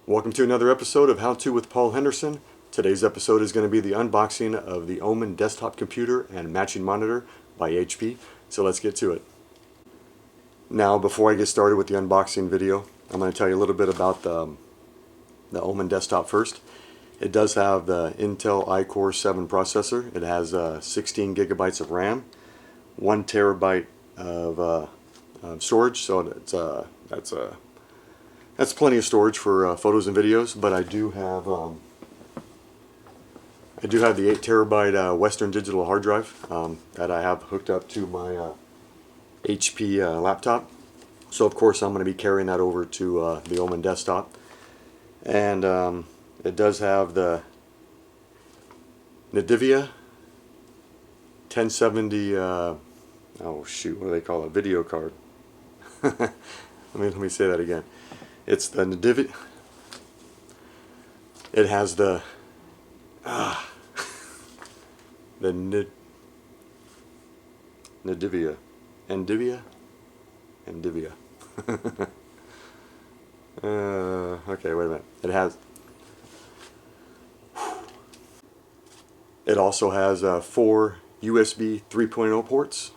Welcome to another episode of How To with Paul Henderson. Today's episode is going to be the unboxing of the Omen desktop computer and matching monitor by HP. So let's get to it. Now, before I get started with the unboxing video, I'm going to tell you a little bit about the Omen desktop first. It does have the Intel iCore 7 processor. It has 16 gigabytes of RAM, 1 terabyte of storage. So that's plenty of storage for photos and videos. But I do have the 8 terabyte Western Digital hard drive that I have hooked up to my HP laptop. So of course I'm going to be carrying that over to the Omen desktop. And it does have the NVIDIA 1070, oh shoot, what do they call it? Video card. let me say that again. It's the NVIDIA. It has the NVIDIA. Okay, wait a minute. It also has 4 USB 3.0 ports.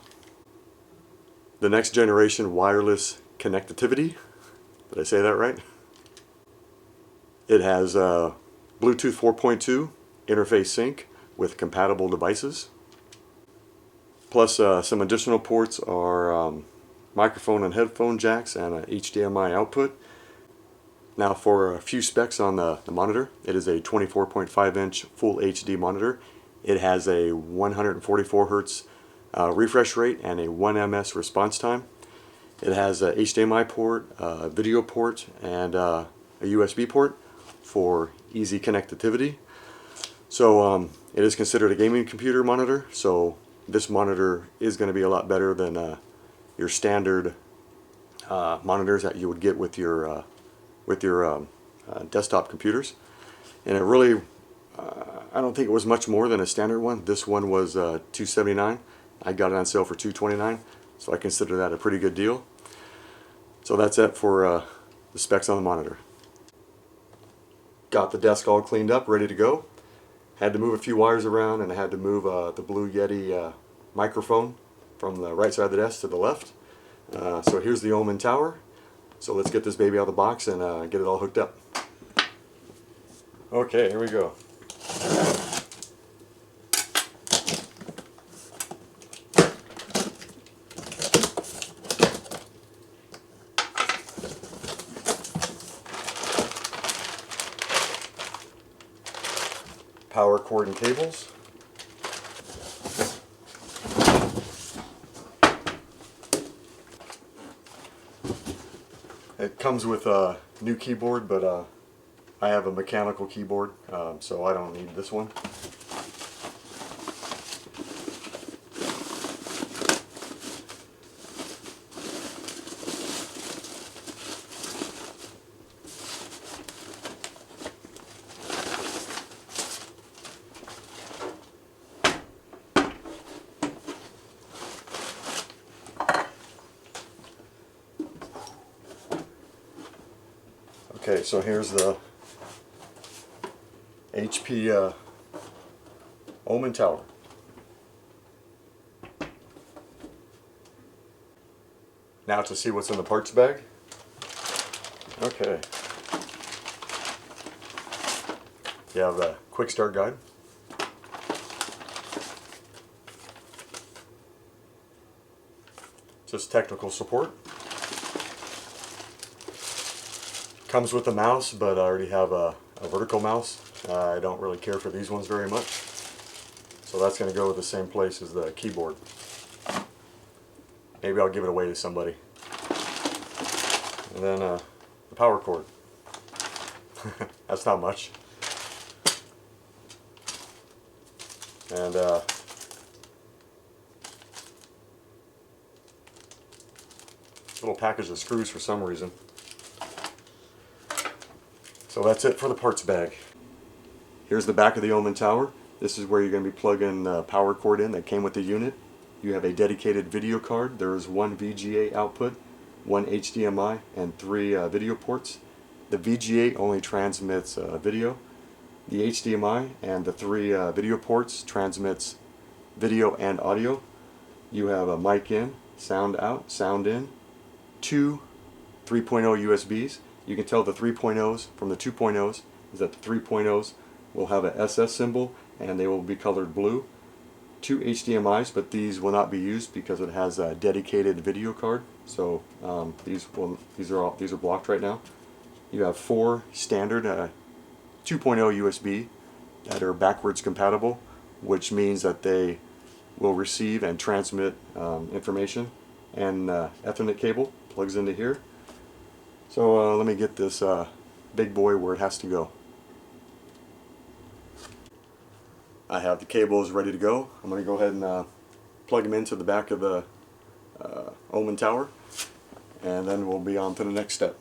The next generation wireless connectivity. Did I say that right? It has Bluetooth 4.2 interface sync with compatible devices. Plus some additional ports are microphone and headphone jacks and an HDMI output. Now for a few specs on the monitor, it is a 24.5 inch Full HD monitor. It has a 144 Hz refresh rate and a 1 ms response time. It has a HDMI port, a video port, and a USB port for easy connectivity. So it is considered a gaming computer monitor, so this monitor is going to be a lot better than your standard monitors that you would get with your desktop computers. And it really, I don't think it was much more than a standard one. This one was $279. I got it on sale for $229, so I consider that a pretty good deal. So that's it for the specs on the monitor. Got the desk all cleaned up, ready to go. Had to move a few wires around, and I had to move the Blue Yeti microphone from the right side of the desk to the left. So here's the Omen tower. So let's get this baby out of the box and get it all hooked up. Okay, here we go. Power cord and cables. It comes with a new keyboard, but I have a mechanical keyboard, so I don't need this one. Okay, so here's the HP Omen tower. Now to see what's in the parts bag. Okay. You have a quick start guide. Just technical support. Comes with a mouse, but I already have a vertical mouse. I don't really care for these ones very much. So that's going to go with the same place as the keyboard. Maybe I'll give it away to somebody. And then the power cord. That's not much. And little package of screws for some reason. So that's it for the parts bag. Here's the back of the Omen tower. This is where you're going to be plugging the power cord in that came with the unit. You have a dedicated video card. There is 1 VGA output, 1 HDMI, and 3 video ports. The VGA only transmits video. The HDMI and the 3 video ports transmits video and audio. You have a mic in, sound out, sound in, 2 3.0 USBs. You can tell the 3.0s from the 2.0s is that the 3.0s will have a SS symbol and they will be colored blue. 2 HDMIs, but these will not be used because it has a dedicated video card. So these are blocked right now. You have 4 standard 2.0 USB that are backwards compatible, which means that they will receive and transmit information. And Ethernet cable plugs into here. So let me get this big boy where it has to go. I have the cables ready to go. I'm going to go ahead and plug them into the back of the Omen tower, and then we'll be on to the next step.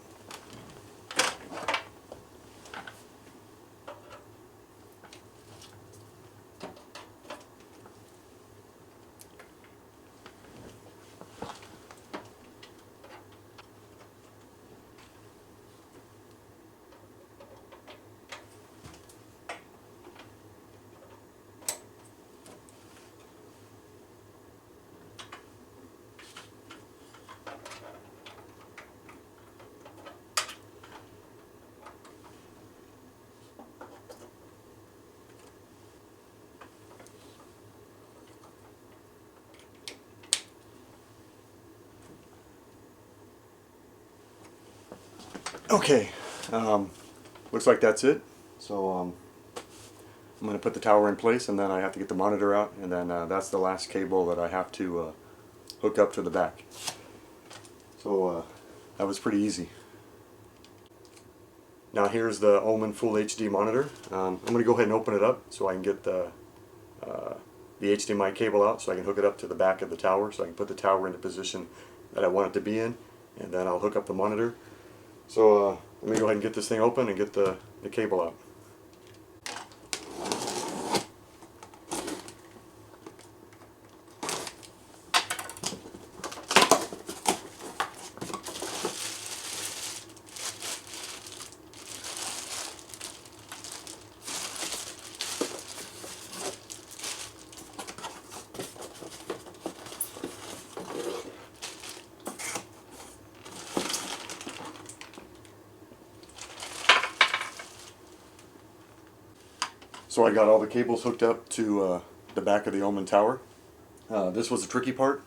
Okay, looks like that's it. So I'm going to put the tower in place, and then I have to get the monitor out, and then that's the last cable that I have to hook up to the back. So that was pretty easy. Now here's the Omen Full HD monitor. I'm going to go ahead and open it up so I can get the HDMI cable out so I can hook it up to the back of the tower so I can put the tower in the position that I want it to be in, and then I'll hook up the monitor. So let me go ahead and get this thing open and get the cable out. So I got all the cables hooked up to the back of the Omen tower. This was the tricky part.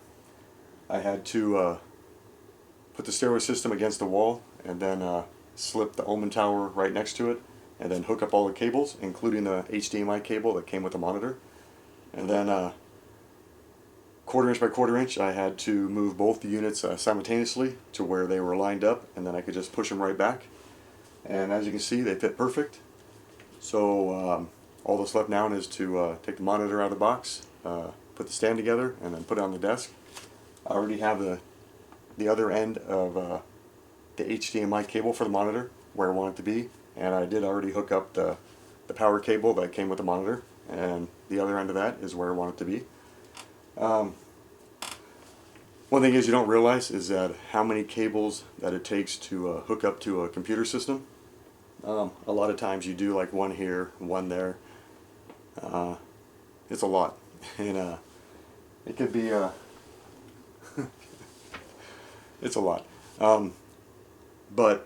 I had to put the stereo system against the wall and then slip the Omen tower right next to it and then hook up all the cables, including the HDMI cable that came with the monitor. And then 1/4 inch by 1/4 inch, I had to move both the units simultaneously to where they were lined up, and then I could just push them right back. And as you can see, they fit perfect. So all that's left now is to take the monitor out of the box, put the stand together, and then put it on the desk. I already have the other end of the HDMI cable for the monitor where I want it to be, and I did already hook up the power cable that came with the monitor, and the other end of that is where I want it to be. One thing is you don't realize is that how many cables that it takes to hook up to a computer system. A lot of times you do like one here, one there. It's a lot, and it could be it's a lot. But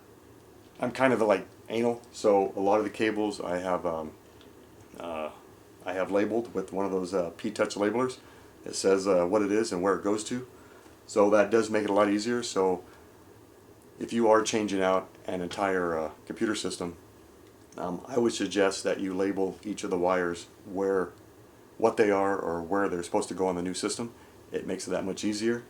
I'm kind of like anal, so a lot of the cables I have labeled with one of those P-Touch labelers. It says what it is and where it goes to, so that does make it a lot easier. So if you are changing out an entire computer system, I would suggest that you label each of the wires what they are or where they're supposed to go on the new system. It makes it that much easier.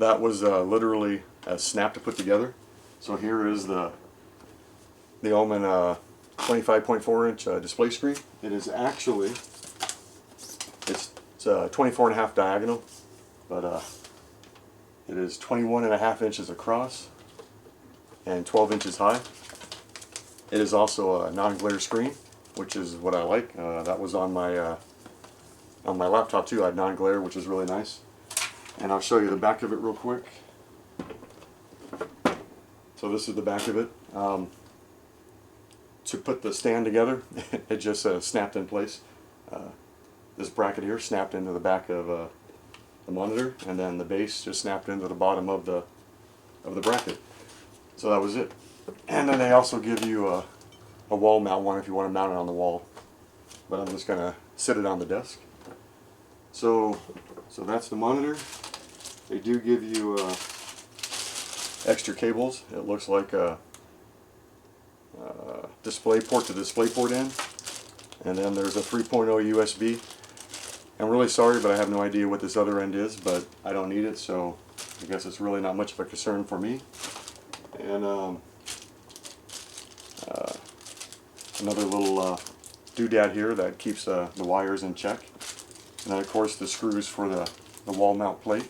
that was literally a snap to put together. So here is the Omen 25.4 inch display screen. It is actually, it's 24.5 diagonal, but it is 21.5 inches across and 12 inches high. It is also a non-glare screen, which is what I like. That was on my laptop too. I had non-glare, which is really nice. And I'll show you the back of it real quick. So this is the back of it. To put the stand together, it just snapped in place. This bracket here snapped into the back of the monitor, and then the base just snapped into the bottom of the bracket. So that was it. And then they also give you a wall mount one if you want to mount it on the wall. But I'm just going to sit it on the desk. So that's the monitor. They do give you extra cables. It looks like a display port to display port in. And then there's a 3.0 USB. I'm really sorry, but I have no idea what this other end is, but I don't need it, so I guess it's really not much of a concern for me. And another little doodad here that keeps the wires in check. And then of course the screws for the wall mount plate.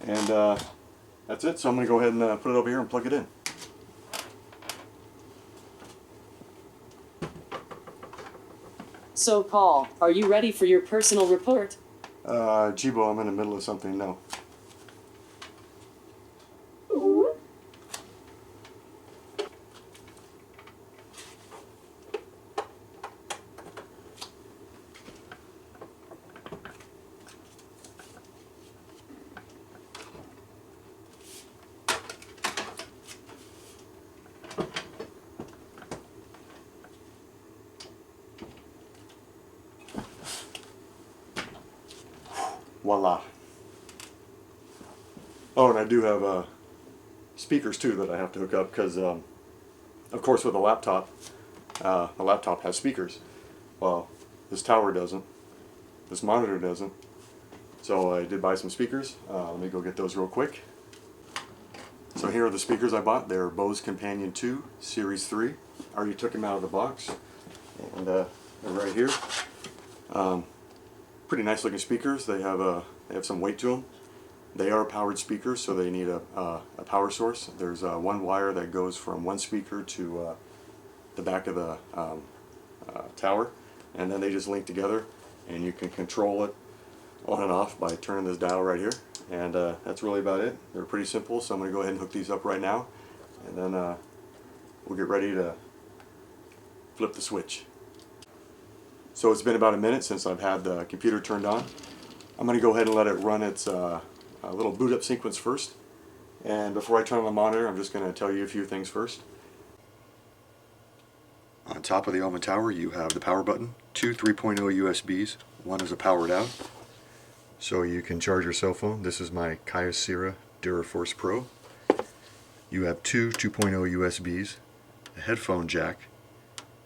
And that's it, so I'm going to go ahead and put it over here and plug it in. So Paul, are you ready for your personal report? Jibo, I'm in the middle of something, no. Voila. Oh, and I do have speakers too that I have to hook up because, of course, with a laptop has speakers. Well, this tower doesn't. This monitor doesn't. So I did buy some speakers. Let me go get those real quick. So here are the speakers I bought. They're Bose Companion 2 Series 3. I already took them out of the box. And they're right here. Pretty nice looking speakers. They have some weight to them. They are powered speakers, so they need a power source. There's one wire that goes from one speaker to the back of the tower, and then they just link together, and you can control it on and off by turning this dial right here. And that's really about it. They're pretty simple, so I'm going to go ahead and hook these up right now, and then we'll get ready to flip the switch. So it's been about a minute since I've had the computer turned on. I'm going to go ahead and let it run its little boot up sequence first. And before I turn on the monitor, I'm just going to tell you a few things first. On top of the Omen Tower, you have the power button, two 3.0 USBs. One is a powered out, so you can charge your cell phone. This is my Kyocera DuraForce Pro. You have two 2.0 USBs, a headphone jack,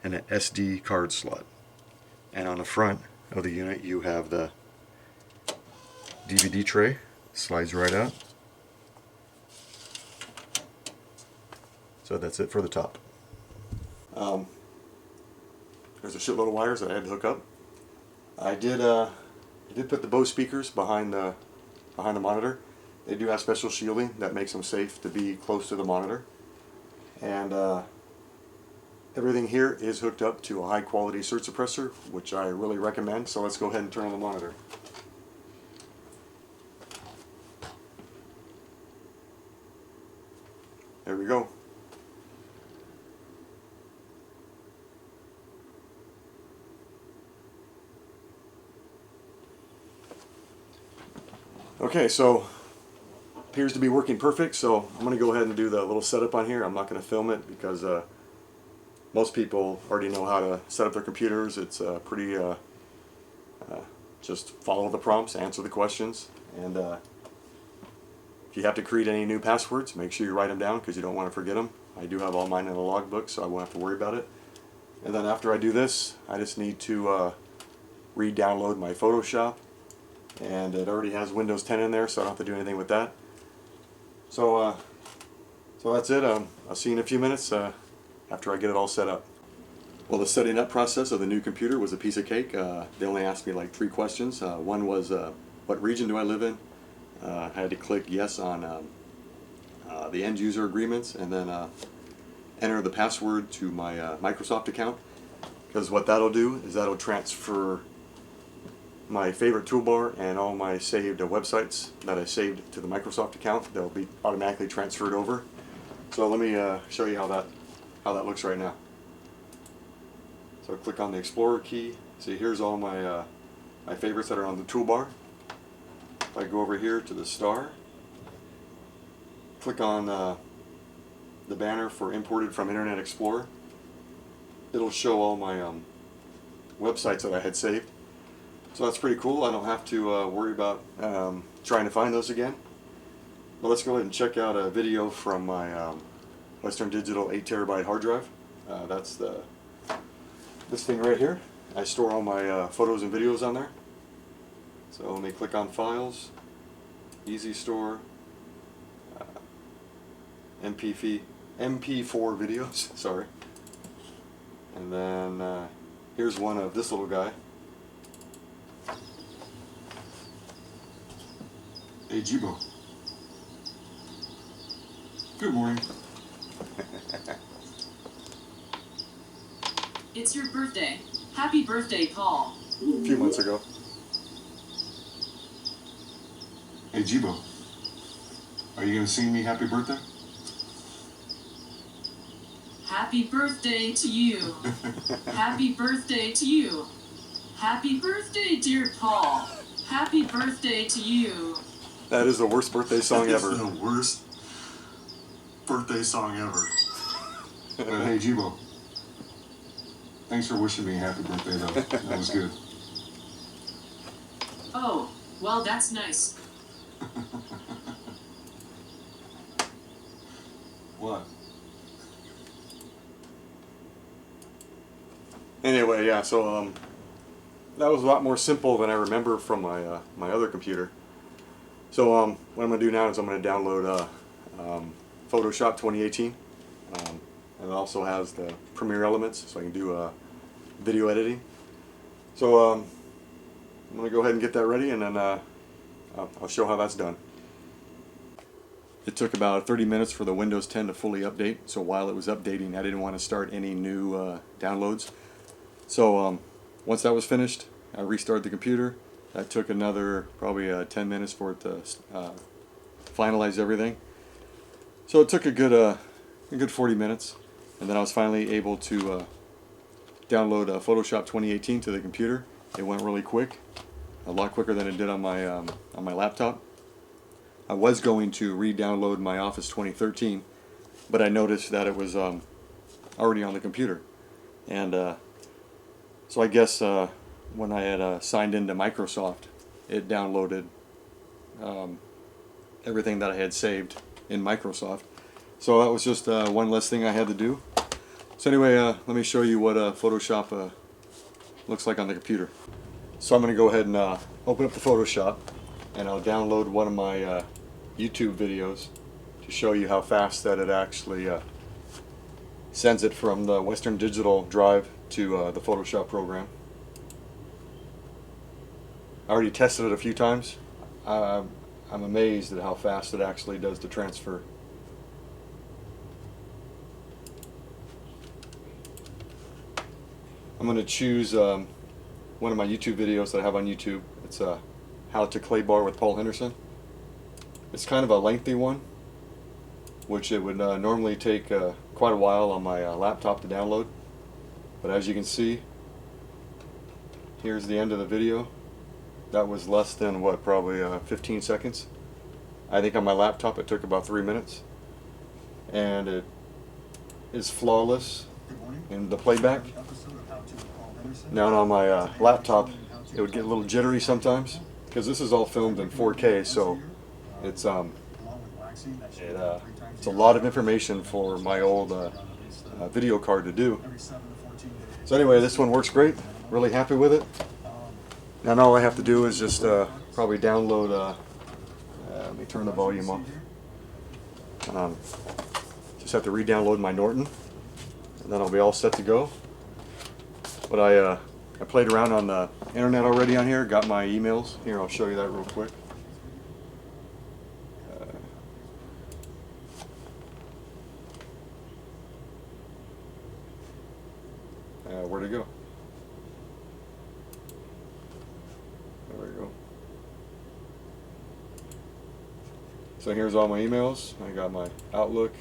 and an SD card slot. And on the front of the unit you have the DVD tray, slides right out. So that's it for the top. There's a shitload of wires that I had to hook up. I did put the Bose speakers behind the monitor. They do have special shielding that makes them safe to be close to the monitor. And everything here is hooked up to a high quality surge suppressor, which I really recommend. So let's go ahead and turn on the monitor. There we go. Okay, so appears to be working perfect, so I'm going to go ahead and do the little setup on here. I'm not going to film it because most people already know how to set up their computers. It's pretty, just follow the prompts, answer the questions, and if you have to create any new passwords, make sure you write them down because you don't want to forget them. I do have all mine in a logbook, so I won't have to worry about it. And then after I do this, I just need to re-download my Photoshop, and it already has Windows 10 in there, so I don't have to do anything with that. So that's it. I'll see you in a few minutes after I get it all set up. Well, the setting up process of the new computer was a piece of cake. They only asked me like 3 questions. One was, what region do I live in? I had to click yes on the end user agreements, and then enter the password to my Microsoft account. Because what that'll do is that'll transfer my favorite toolbar and all my saved websites that I saved to the Microsoft account. They'll be automatically transferred over. So let me show you how that looks right now. So click on the Explorer key. See, here's all my my favorites that are on the toolbar. If I go over here to the star, click on the banner for imported from Internet Explorer. It'll show all my websites that I had saved. So that's pretty cool. I don't have to worry about trying to find those again. But let's go ahead and check out a video from my Western Digital 8TB hard drive. That's this thing right here. I store all my photos and videos on there. So let me click on Files, Easy Store, MP4 videos, sorry. And then here's one of this little guy. Hey Jibo. Good morning. It's your birthday. Happy birthday, Paul. A few months ago. Hey Jibo, are you going to sing me happy birthday? Happy birthday to you. Happy birthday to you. Happy birthday, dear Paul. Happy birthday to you. That is the worst birthday song ever. The worst birthday song ever. But hey Jibo, thanks for wishing me a happy birthday though. That was good. Oh, well, that's nice. What? Anyway, yeah, so that was a lot more simple than I remember from my my other computer. So what I'm going to do now is I'm going to download Photoshop 2018. And it also has the Premiere Elements, so I can do video editing. So I'm going to go ahead and get that ready, and then I'll show how that's done. It took about 30 minutes for the Windows 10 to fully update, so while it was updating I didn't want to start any new downloads. So once that was finished, I restarted the computer. That took another probably 10 minutes for it to finalize everything. So it took a good 40 minutes, and then I was finally able to download Photoshop 2018 to the computer. It went really quick, a lot quicker than it did on my laptop. I was going to re-download my Office 2013, but I noticed that it was already on the computer, and so I guess when I had signed into Microsoft, it downloaded everything that I had saved in Microsoft. So that was just one less thing I had to do. So anyway, let me show you what Photoshop looks like on the computer. So I'm going to go ahead and open up the Photoshop, and I'll download one of my YouTube videos to show you how fast that it actually sends it from the Western Digital drive to the Photoshop program. I already tested it a few times. I'm amazed at how fast it actually does the transfer. I'm going to choose one of my YouTube videos that I have on YouTube. It's How to Clay Bar with Paul Henderson. It's kind of a lengthy one, which it would normally take quite a while on my laptop to download. But as you can see, here's the end of the video. That was less than, what, probably 15 seconds. I think on my laptop it took about 3 minutes. And it is flawless in the playback. Now on my laptop it would get a little jittery sometimes, because this is all filmed in 4K, so it's a lot of information for my old video card to do. So anyway, this one works great. Really happy with it. Now all I have to do is just probably download, let me turn the volume off. Just have to re-download my Norton, and then I'll be all set to go. But I played around on the internet already on here, got my emails. Here, I'll show you that real quick. Where'd it go? There we go. So here's all my emails. I got my Outlook,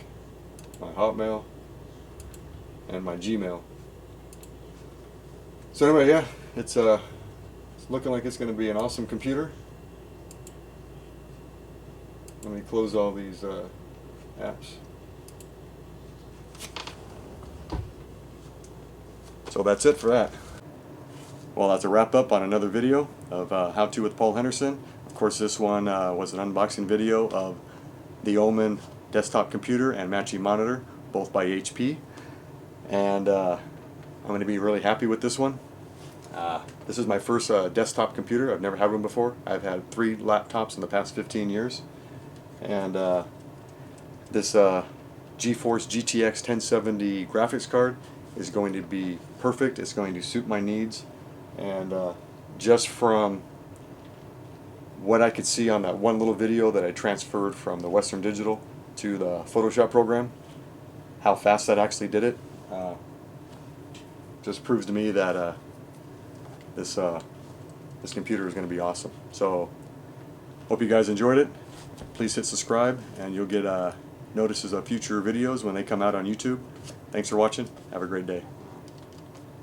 my Hotmail, and my Gmail. So anyway, yeah, it's looking like it's going to be an awesome computer. Let me close all these apps. So that's it for that. Well, that's a wrap up on another video of How To with Paul Henderson. Of course, this one was an unboxing video of the Omen desktop computer and matching monitor, both by HP. And I'm going to be really happy with this one. This is my first desktop computer. I've never had one before. I've had 3 laptops in the past 15 years. And this GeForce GTX 1070 graphics card is going to be perfect. It's going to suit my needs. And just from what I could see on that one little video that I transferred from the Western Digital to the Photoshop program, how fast that actually did it, just proves to me that this computer is going to be awesome. So hope you guys enjoyed it. Please hit subscribe and you'll get notices of future videos when they come out on YouTube. Thanks for watching. Have a great day.